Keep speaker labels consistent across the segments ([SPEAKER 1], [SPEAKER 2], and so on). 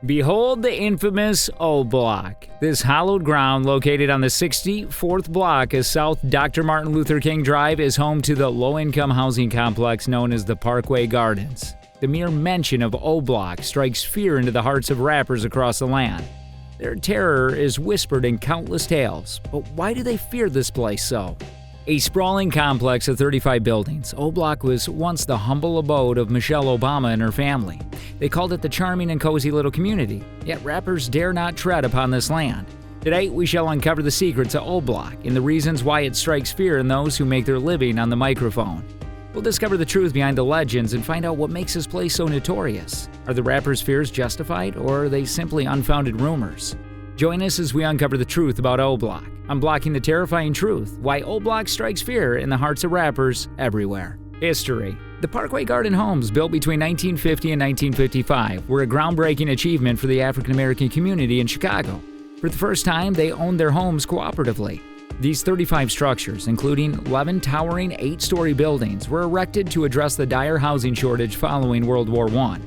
[SPEAKER 1] Behold the infamous O Block. This hallowed ground located on the 64th block of South Dr. Martin Luther King Drive is home to the low-income housing complex known as the Parkway Gardens. The mere mention of O Block strikes fear into the hearts of rappers across the land. Their terror is whispered in countless tales, but why do they fear this place so? A sprawling complex of 35 buildings, O Block was once the humble abode of Michelle Obama and her family. They called it the charming and cozy little community, yet rappers dare not tread upon this land. Today, we shall uncover the secrets of O Block and the reasons why it strikes fear in those who make their living on the microphone. We'll discover the truth behind the legends and find out what makes this place so notorious. Are the rappers' fears justified, or are they simply unfounded rumors? Join us as we uncover the truth about O Block. Unblocking the terrifying truth, why O Block strikes fear in the hearts of rappers everywhere. History. The Parkway Garden homes, built between 1950 and 1955, were a groundbreaking achievement for the African American community in Chicago. For the first time, they owned their homes cooperatively. These 35 structures, including 11 towering 8-story buildings, were erected to address the dire housing shortage following World War I.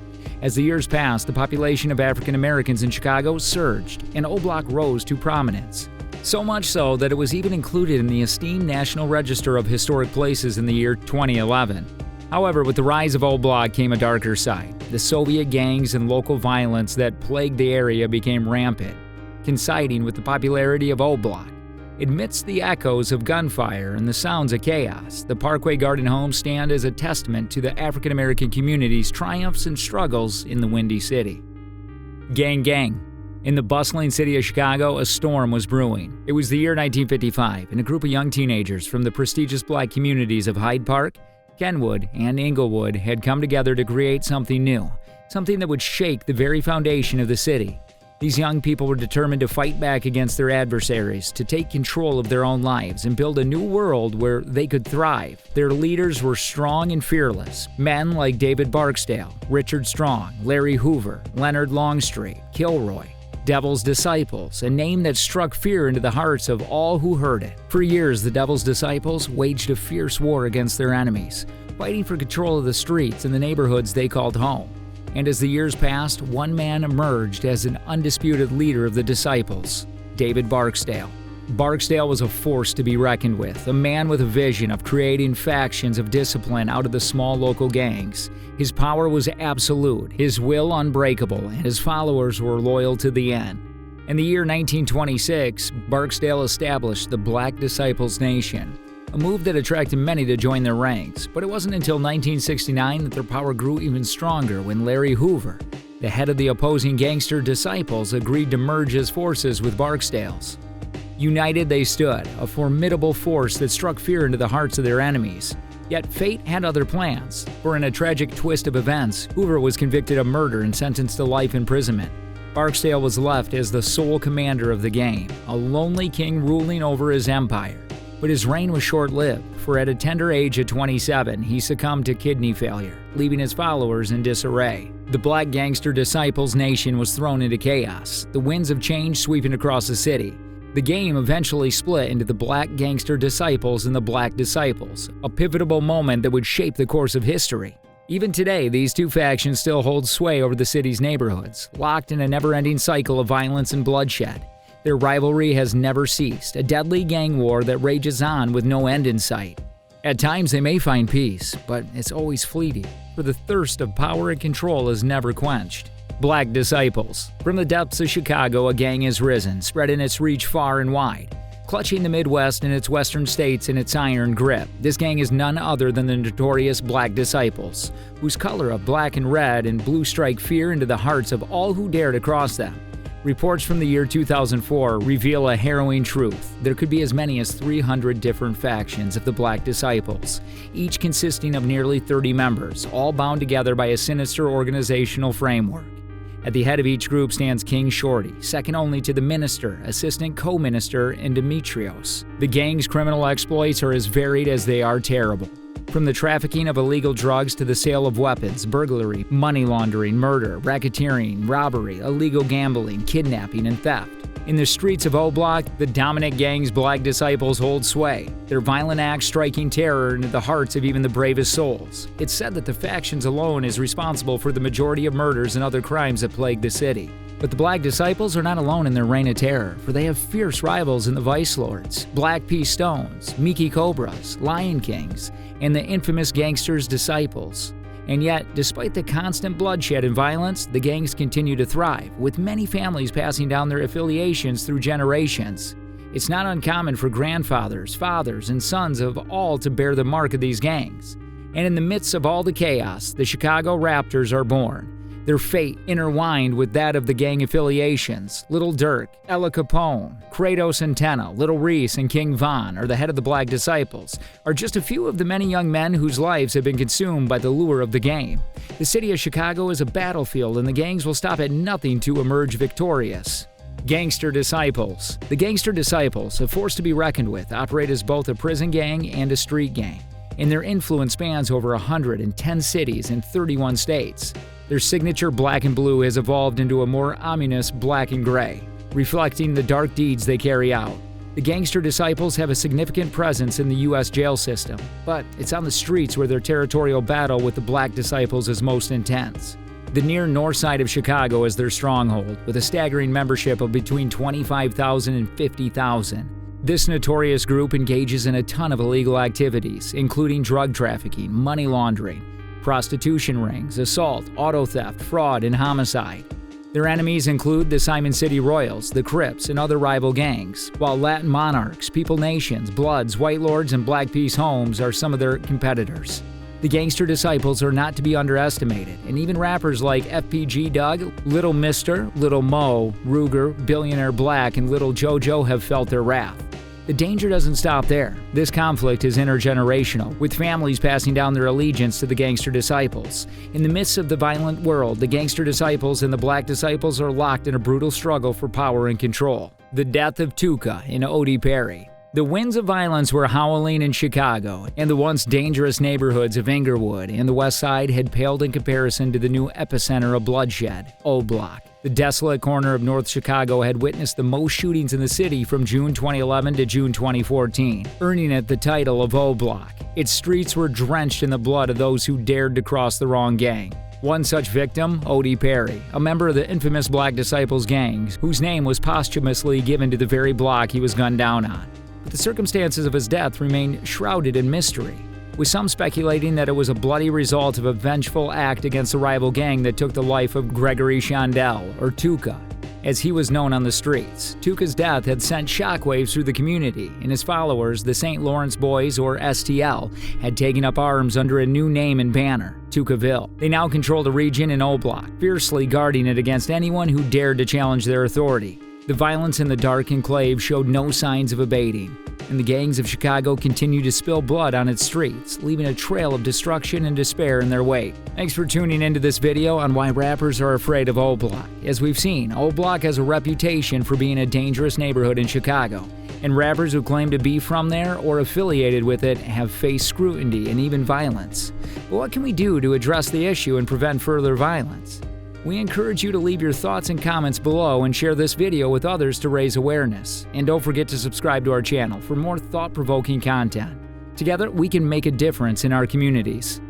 [SPEAKER 1] As the years passed, the population of African Americans in Chicago surged, and O Block rose to prominence. So much so that it was even included in the esteemed National Register of Historic Places in the year 2011. However, with the rise of O Block came a darker side. The Soviet gangs and local violence that plagued the area became rampant, coinciding with the popularity of O Block. Amidst the echoes of gunfire and the sounds of chaos, the Parkway Garden homes stand as a testament to the African American community's triumphs and struggles in the Windy City. Gang Gang. In the bustling city of Chicago, a storm was brewing. It was the year 1955, and a group of young teenagers from the prestigious black communities of Hyde Park, Kenwood, and Inglewood had come together to create something new, something that would shake the very foundation of the city. These young people were determined to fight back against their adversaries, to take control of their own lives and build a new world where they could thrive. Their leaders were strong and fearless. Men like David Barksdale, Richard Strong, Larry Hoover, Leonard Longstreet, Kilroy. Devil's Disciples, a name that struck fear into the hearts of all who heard it. For years, the Devil's Disciples waged a fierce war against their enemies, fighting for control of the streets and the neighborhoods they called home. And as the years passed, one man emerged as an undisputed leader of the Disciples, David Barksdale. Barksdale was a force to be reckoned with, a man with a vision of creating factions of discipline out of the small local gangs. His power was absolute, his will unbreakable, and his followers were loyal to the end. In the year 1926, Barksdale established the Black Disciples Nation, a move that attracted many to join their ranks. But it wasn't until 1969 that their power grew even stronger when Larry Hoover, the head of the opposing gangster Disciples, agreed to merge his forces with Barksdale's. United they stood, a formidable force that struck fear into the hearts of their enemies. Yet fate had other plans, for in a tragic twist of events, Hoover was convicted of murder and sentenced to life imprisonment. Barksdale was left as the sole commander of the gang, a lonely king ruling over his empire. But his reign was short-lived, for at a tender age of 27, he succumbed to kidney failure, leaving his followers in disarray. The Black Gangster Disciples Nation was thrown into chaos, the winds of change sweeping across the city. The game eventually split into the Black Gangster Disciples and the Black Disciples, a pivotal moment that would shape the course of history. Even today, these two factions still hold sway over the city's neighborhoods, locked in a never-ending cycle of violence and bloodshed. Their rivalry has never ceased, a deadly gang war that rages on with no end in sight. At times they may find peace, but it's always fleeting, for the thirst of power and control is never quenched. Black Disciples. From the depths of Chicago, a gang has risen, spreading its reach far and wide. Clutching the Midwest and its western states in its iron grip, this gang is none other than the notorious Black Disciples, whose color of black and red and blue strike fear into the hearts of all who dare to cross them. Reports from the year 2004 reveal a harrowing truth. There could be as many as 300 different factions of the Black Disciples, each consisting of nearly 30 members, all bound together by a sinister organizational framework. At the head of each group stands King Shorty, second only to the minister, assistant co-minister, and Demetrios. The gang's criminal exploits are as varied as they are terrible. From the trafficking of illegal drugs to the sale of weapons, burglary, money laundering, murder, racketeering, robbery, illegal gambling, kidnapping, and theft. In the streets of O Block, the dominant gang's Black Disciples hold sway, their violent acts striking terror into the hearts of even the bravest souls. It's said that the factions alone is responsible for the majority of murders and other crimes that plague the city. But the Black Disciples are not alone in their reign of terror, for they have fierce rivals in the Vice Lords, Black P. Stones, Mickey Cobras, Lion Kings, and the infamous Gangsters' Disciples. And yet, despite the constant bloodshed and violence, the gangs continue to thrive, with many families passing down their affiliations through generations. It's not uncommon for grandfathers, fathers, and sons of all to bear the mark of these gangs. And in the midst of all the chaos, the Chicago Raptors are born. Their fate intertwined with that of the gang affiliations. Little Dirk, Ella Capone, Kratos and Tenna, Little Reese, and King Von, or the head of the Black Disciples, are just a few of the many young men whose lives have been consumed by the lure of the game. The city of Chicago is a battlefield, and the gangs will stop at nothing to emerge victorious. Gangster Disciples. The Gangster Disciples, a force to be reckoned with, operate as both a prison gang and a street gang, and their influence spans over 110 cities in 31 states. Their signature black and blue has evolved into a more ominous black and gray, reflecting the dark deeds they carry out. The Gangster Disciples have a significant presence in the U.S. jail system, but it's on the streets where their territorial battle with the Black Disciples is most intense. The near north side of Chicago is their stronghold, with a staggering membership of between 25,000 and 50,000. This notorious group engages in a ton of illegal activities, including drug trafficking, money laundering, prostitution rings, assault, auto theft, fraud, and homicide. Their enemies include the Simon City Royals, the Crips, and other rival gangs, while Latin Monarchs, People Nations, Bloods, White Lords, and Black Peace Homes are some of their competitors. The Gangster Disciples are not to be underestimated, and even rappers like FPG Doug, Little Mister, Little Mo, Ruger, Billionaire Black, and Little JoJo have felt their wrath. The danger doesn't stop there. This conflict is intergenerational, with families passing down their allegiance to the Gangster Disciples. In the midst of the violent world, the Gangster Disciples and the Black Disciples are locked in a brutal struggle for power and control. The death of Tuca in Odie Perry. The winds of violence were howling in Chicago, and the once dangerous neighborhoods of Inglewood and the West Side had paled in comparison to the new epicenter of bloodshed, O Block. The desolate corner of North Chicago had witnessed the most shootings in the city from June 2011 to June 2014, earning it the title of O Block. Its streets were drenched in the blood of those who dared to cross the wrong gang. One such victim, Odie Perry, a member of the infamous Black Disciples gangs, whose name was posthumously given to the very block he was gunned down on. But the circumstances of his death remain shrouded in mystery, with some speculating that it was a bloody result of a vengeful act against a rival gang that took the life of Gregory Chandel, or Tuca, as he was known on the streets. Tuca's death had sent shockwaves through the community, and his followers, the St. Lawrence Boys, or STL, had taken up arms under a new name and banner, Tucaville. They now controlled a region in O Block, fiercely guarding it against anyone who dared to challenge their authority. The violence in the dark enclave showed no signs of abating, and the gangs of Chicago continued to spill blood on its streets, leaving a trail of destruction and despair in their wake. Thanks for tuning into this video on why rappers are afraid of O Block. As we've seen, O Block has a reputation for being a dangerous neighborhood in Chicago, and rappers who claim to be from there or affiliated with it have faced scrutiny and even violence. But what can we do to address the issue and prevent further violence? We encourage you to leave your thoughts and comments below and share this video with others to raise awareness. And don't forget to subscribe to our channel for more thought-provoking content. Together, we can make a difference in our communities.